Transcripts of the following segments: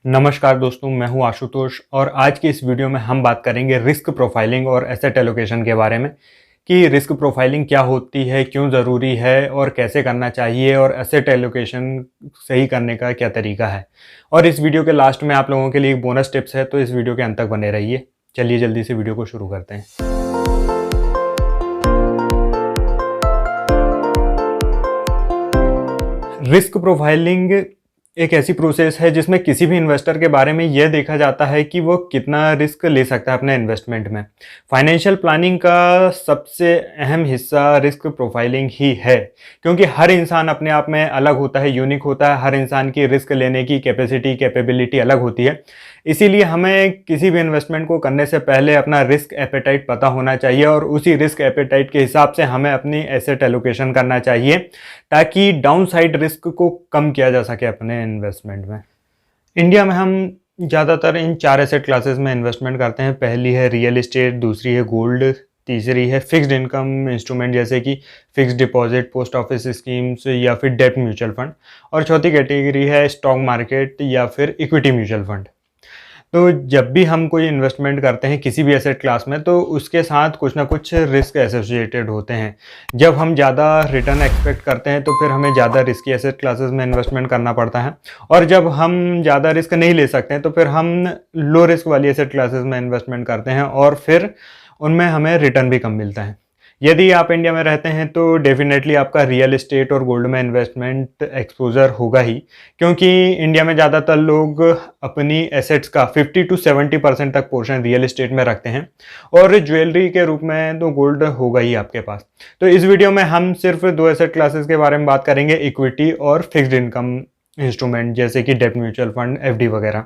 नमस्कार दोस्तों, मैं हूं आशुतोष और आज की इस वीडियो में हम बात करेंगे रिस्क प्रोफाइलिंग और एसेट एलोकेशन के बारे में कि रिस्क प्रोफाइलिंग क्या होती है, क्यों ज़रूरी है और कैसे करना चाहिए और एसेट एलोकेशन सही करने का क्या तरीका है। और इस वीडियो के लास्ट में आप लोगों के लिए एक बोनस टिप्स है, तो इस वीडियो के अंत तक बने रहिए। चलिए जल्दी से वीडियो को शुरू करते हैं। रिस्क प्रोफाइलिंग एक ऐसी प्रोसेस है जिसमें किसी भी इन्वेस्टर के बारे में यह देखा जाता है कि वो कितना रिस्क ले सकता है अपने इन्वेस्टमेंट में। फाइनेंशियल प्लानिंग का सबसे अहम हिस्सा रिस्क प्रोफाइलिंग ही है, क्योंकि हर इंसान अपने आप में अलग होता है, यूनिक होता है। हर इंसान की रिस्क लेने की कैपेबिलिटी अलग होती है। इसीलिए हमें किसी भी इन्वेस्टमेंट को करने से पहले अपना रिस्क एपेटाइट पता होना चाहिए और उसी रिस्क एपेटाइट के हिसाब से हमें अपनी एसेट एलोकेशन करना चाहिए, ताकि डाउन साइड रिस्क को कम किया जा सके अपने इन्वेस्टमेंट में। इंडिया में हम ज़्यादातर इन 4 एसेट क्लासेस में इन्वेस्टमेंट करते हैं। पहली है रियल एस्टेट, दूसरी है गोल्ड, तीसरी है फिक्स्ड इनकम इंस्ट्रूमेंट जैसे कि fixed deposit, post office schemes या फिर डेट म्यूचुअल फंड, और चौथी कैटेगरी है स्टॉक मार्केट या फिर इक्विटी म्यूचुअल फंड। तो जब भी हम कोई इन्वेस्टमेंट करते हैं किसी भी एसेट क्लास में, तो उसके साथ कुछ ना कुछ रिस्क एसोसिएटेड होते हैं। जब हम ज़्यादा रिटर्न एक्सपेक्ट करते हैं तो फिर हमें ज़्यादा रिस्की एसेट क्लासेस में इन्वेस्टमेंट करना पड़ता है, और जब हम ज़्यादा रिस्क नहीं ले सकते हैं तो फिर हम लो रिस्क वाली एसेट क्लासेस में इन्वेस्टमेंट करते हैं और फिर उनमें हमें रिटर्न भी कम मिलता है। यदि आप इंडिया में रहते हैं तो डेफिनेटली आपका रियल एस्टेट और गोल्ड में इन्वेस्टमेंट एक्सपोजर होगा ही, क्योंकि इंडिया में ज़्यादातर लोग अपनी एसेट्स का 50 to 70% तक पोर्शन रियल एस्टेट में रखते हैं, और ज्वेलरी के रूप में तो गोल्ड होगा ही आपके पास। तो इस वीडियो में हम सिर्फ 2 एसेट क्लासेस के बारे में बात करेंगे, इक्विटी और फिक्स्ड इनकम इंस्ट्रूमेंट जैसे कि डेट म्यूचुअल फंड, एफडी वगैरह।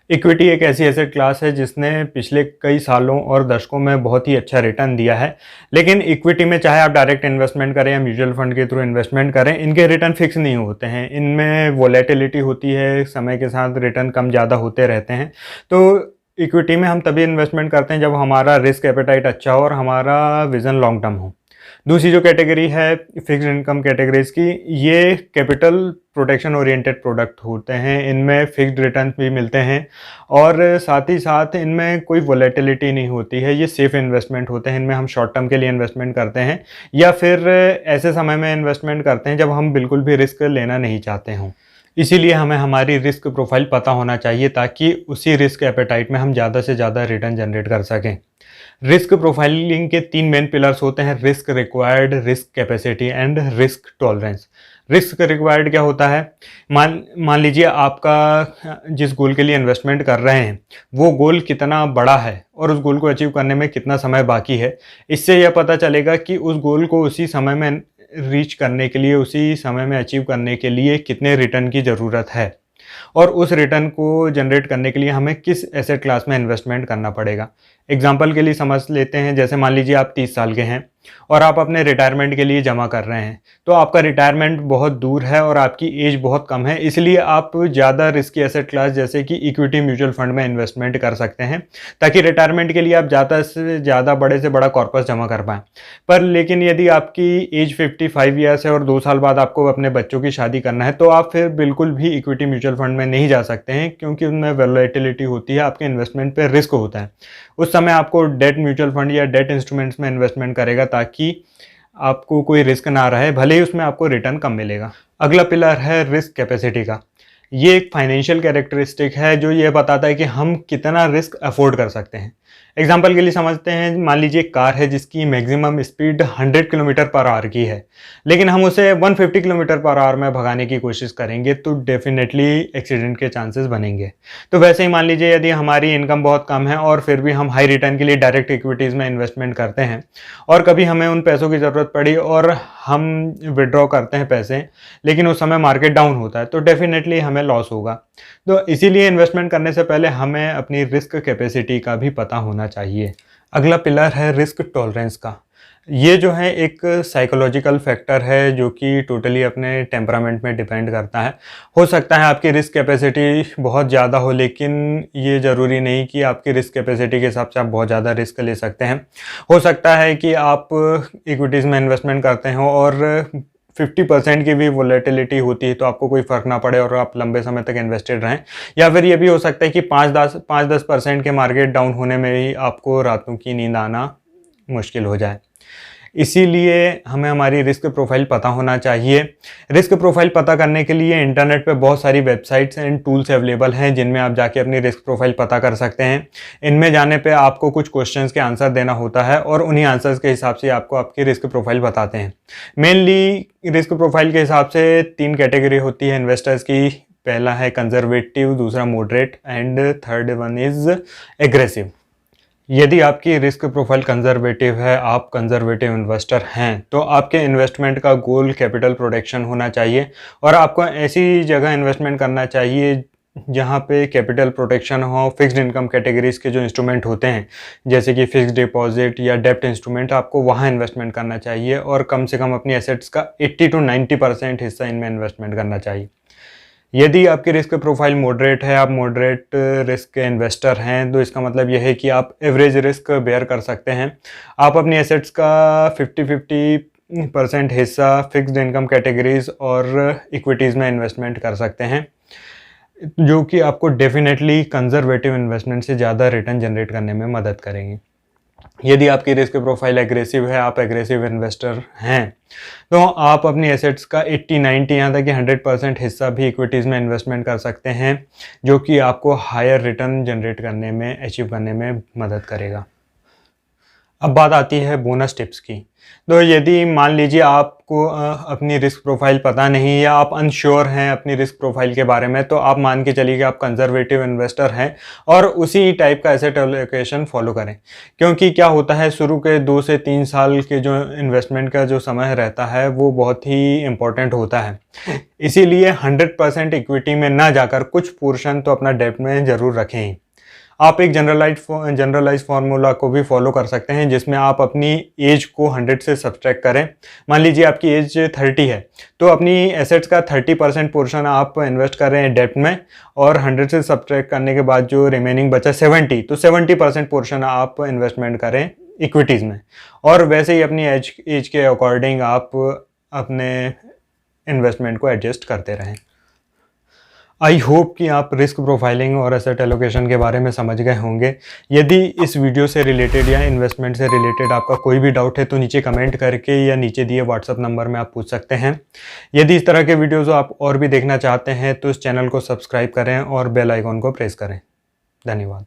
इक्विटी एक ऐसी एसेट क्लास है जिसने पिछले कई सालों और दशकों में बहुत ही अच्छा रिटर्न दिया है। लेकिन इक्विटी में चाहे आप डायरेक्ट इन्वेस्टमेंट करें या म्यूचुअल फंड के थ्रू इन्वेस्टमेंट करें, इनके रिटर्न फिक्स नहीं होते हैं। इनमें वोलेटिलिटी होती है, समय के साथ रिटर्न कम ज़्यादा होते रहते हैं। तो इक्विटी में हम तभी इन्वेस्टमेंट करते हैं जब हमारा रिस्क एपेटाइट अच्छा हो और हमारा विज़न लॉन्ग टर्म हो। दूसरी जो कैटेगरी है फिक्स्ड इनकम कैटेगरीज की, ये कैपिटल प्रोटेक्शन ओरिएंटेड प्रोडक्ट होते हैं। इनमें फिक्स्ड रिटर्न भी मिलते हैं और साथ ही साथ इनमें कोई वोलेटिलिटी नहीं होती है। ये सेफ इन्वेस्टमेंट होते हैं। इनमें हम शॉर्ट टर्म के लिए इन्वेस्टमेंट करते हैं या फिर ऐसे समय में इन्वेस्टमेंट करते हैं जब हम बिल्कुल भी रिस्क लेना नहीं चाहते हों। इसीलिए हमें हमारी रिस्क प्रोफाइल पता होना चाहिए, ताकि उसी रिस्क एपेटाइट में हम ज़्यादा से ज़्यादा रिटर्न जनरेट कर सकें। रिस्क प्रोफाइलिंग के 3 मेन पिलर्स होते हैं: risk required, risk capacity and risk tolerance. Risk required क्या होता है? मान लीजिए आपका जिस गोल के लिए इन्वेस्टमेंट कर रहे हैं वो गोल कितना बड़ा है और उस गोल को अचीव करने में कितना समय बाकी है। इससे यह पता चलेगा कि उस गोल को उसी समय में रीच करने के लिए, उसी समय में अचीव करने के लिए कितने रिटर्न की ज़रूरत है, और उस रिटर्न को जनरेट करने के लिए हमें किस एसेट क्लास में इन्वेस्टमेंट करना पड़ेगा। एग्जाम्पल के लिए समझ लेते हैं, जैसे मान लीजिए आप 30 साल के हैं और आप अपने रिटायरमेंट के लिए जमा कर रहे हैं। तो आपका रिटायरमेंट बहुत दूर है और आपकी एज बहुत कम है, इसलिए आप ज़्यादा रिस्की एसेट क्लास जैसे कि इक्विटी म्यूचुअल फंड में इन्वेस्टमेंट कर सकते हैं, ताकि रिटायरमेंट के लिए आप ज़्यादा से ज़्यादा बड़े से बड़ा कॉर्पस जमा कर पाएँ। पर लेकिन यदि आपकी एज 55 ईयर्स है और 2 साल बाद आपको अपने बच्चों की शादी करना है, तो आप फिर बिल्कुल भी इक्विटी म्यूचुअल फंड में नहीं जा सकते हैं, क्योंकि उनमें वोलेटिलिटी होती है, आपके इन्वेस्टमेंट पर रिस्क होता है। उस समय आपको डेट म्यूचुअल फंड या डेट इंस्ट्रूमेंट्स में इन्वेस्टमेंट करेगा, ताकि आपको कोई रिस्क ना रहे, भले ही उसमें आपको रिटर्न कम मिलेगा। अगला पिलर है रिस्क कैपेसिटी का। ये एक फाइनेंशियल कैरेक्टरिस्टिक है जो ये बताता है कि हम कितना रिस्क अफोर्ड कर सकते हैं। एग्जाम्पल के लिए समझते हैं, मान लीजिए एक कार है जिसकी maximum speed 100 kilometre per hour की है, लेकिन हम उसे 150 किलोमीटर पर आवर में भगाने की कोशिश करेंगे तो डेफिनेटली एक्सीडेंट के चांसेस बनेंगे। तो वैसे ही मान लीजिए यदि हमारी इनकम बहुत कम है और फिर भी हम हाई रिटर्न के लिए डायरेक्ट इक्विटीज़ में इन्वेस्टमेंट करते हैं, और कभी हमें उन पैसों की ज़रूरत पड़ी और हम विड्रॉ करते हैं पैसे, लेकिन उस समय मार्केट डाउन होता है, तो डेफिनेटली हमें लॉस होगा। तो इसीलिए इन्वेस्टमेंट करने से पहले हमें अपनी रिस्क कैपेसिटी का भी पता होना चाहिए। अगला पिलर है रिस्क टॉलरेंस का। ये जो है एक साइकोलॉजिकल फैक्टर है जो कि टोटली अपने टेम्परामेंट में डिपेंड करता है। हो सकता है आपकी रिस्क कैपेसिटी बहुत ज़्यादा हो, लेकिन ये ज़रूरी नहीं कि आपकी रिस्क कैपेसिटी के हिसाब से आप बहुत ज़्यादा रिस्क ले सकते हैं। हो सकता है कि आप इक्विटीज़ में इन्वेस्टमेंट करते हो और 50% की भी वोलेटिलिटी होती है तो आपको कोई फ़र्क ना पड़े और आप लंबे समय तक इन्वेस्टेड रहें, या फिर ये भी हो सकता है कि 5-10% के मार्केट डाउन होने में ही आपको रातों की नींद आना मुश्किल हो जाए। इसीलिए हमें हमारी रिस्क प्रोफाइल पता होना चाहिए। रिस्क प्रोफाइल पता करने के लिए इंटरनेट पे बहुत सारी वेबसाइट्स एंड टूल्स अवेलेबल हैं जिनमें आप जाके अपनी रिस्क प्रोफाइल पता कर सकते हैं। इनमें जाने पे आपको कुछ क्वेश्चंस के आंसर देना होता है और उन्हीं आंसर्स के हिसाब से आपको आपकी रिस्क प्रोफाइल बताते हैं। मेनली रिस्क प्रोफाइल के हिसाब से 3 कैटेगरी होती है इन्वेस्टर्स की। पहला है कंजर्वेटिव, दूसरा moderate and third one is aggressive. यदि आपकी रिस्क प्रोफाइल कंजर्वेटिव है, आप कंजर्वेटिव इन्वेस्टर हैं, तो आपके इन्वेस्टमेंट का गोल कैपिटल प्रोटेक्शन होना चाहिए और आपको ऐसी जगह इन्वेस्टमेंट करना चाहिए जहां पे कैपिटल प्रोटेक्शन हो। फिक्स्ड इनकम कैटेगरीज के जो इंस्ट्रूमेंट होते हैं जैसे कि फिक्स्ड डिपॉजिट या डेब्ट इंस्ट्रूमेंट, आपको वहां इन्वेस्टमेंट करना चाहिए और कम से कम अपनी एसेट्स का 80 to 90% हिस्सा इनमें इन्वेस्टमेंट करना चाहिए। यदि आपकी रिस्क प्रोफाइल मॉडरेट है, आप मॉडरेट रिस्क के इन्वेस्टर हैं, तो इसका मतलब यह है कि आप एवरेज रिस्क बेयर कर सकते हैं। आप अपनी एसेट्स का 50-50% हिस्सा फिक्स्ड इनकम कैटेगरीज और इक्विटीज़ में इन्वेस्टमेंट कर सकते हैं, जो कि आपको डेफिनेटली कंजर्वेटिव इन्वेस्टमेंट से ज़्यादा रिटर्न जनरेट करने में मदद करेंगे। यदि आपकी रिस्क प्रोफाइल एग्रेसिव है, आप एग्रेसिव इन्वेस्टर हैं, तो आप अपनी एसेट्स का 80-90 यहाँ तक कि 100% हिस्सा भी इक्विटीज़ में इन्वेस्टमेंट कर सकते हैं, जो कि आपको हायर रिटर्न जनरेट करने में, अचीव करने में मदद करेगा। अब बात आती है बोनस टिप्स की। तो यदि मान लीजिए आपको अपनी रिस्क प्रोफाइल पता नहीं या आप अनश्योर हैं अपनी रिस्क प्रोफाइल के बारे में, तो आप मान के चलिए कि आप कंजर्वेटिव इन्वेस्टर हैं और उसी टाइप का एसेट एलोकेशन फॉलो करें। क्योंकि क्या होता है, शुरू के 2 से 3 साल के जो इन्वेस्टमेंट का जो समय रहता है वो बहुत ही इम्पोर्टेंट होता है। इसीलिए 100% इक्विटी में ना जाकर कुछ पोर्शन तो अपना डेब्ट में ज़रूर रखें ही। आप एक जनरलाइज फार्मूला को भी फॉलो कर सकते हैं जिसमें आप अपनी एज को 100 से सब्सट्रैक्ट करें। मान लीजिए आपकी एज 30 है, तो अपनी एसेट्स का 30% पोर्शन आप इन्वेस्ट कर रहे हैं डेब्ट में और 100 से सब्सट्रैक्ट करने के बाद जो रिमेनिंग बचा 70, तो 70% पोर्शन आप इन्वेस्टमेंट करें इक्विटीज़ में। और वैसे ही अपनी एज के अकॉर्डिंग आप अपने इन्वेस्टमेंट को एडजस्ट करते रहें। आई होप कि आप रिस्क प्रोफाइलिंग और एसेट एलोकेशन के बारे में समझ गए होंगे। यदि इस वीडियो से रिलेटेड या इन्वेस्टमेंट से रिलेटेड आपका कोई भी डाउट है तो नीचे कमेंट करके या नीचे दिए व्हाट्सएप नंबर में आप पूछ सकते हैं। यदि इस तरह के वीडियोज़ आप और भी देखना चाहते हैं तो इस चैनल को सब्सक्राइब करें और बेल आइकॉन को प्रेस करें। धन्यवाद।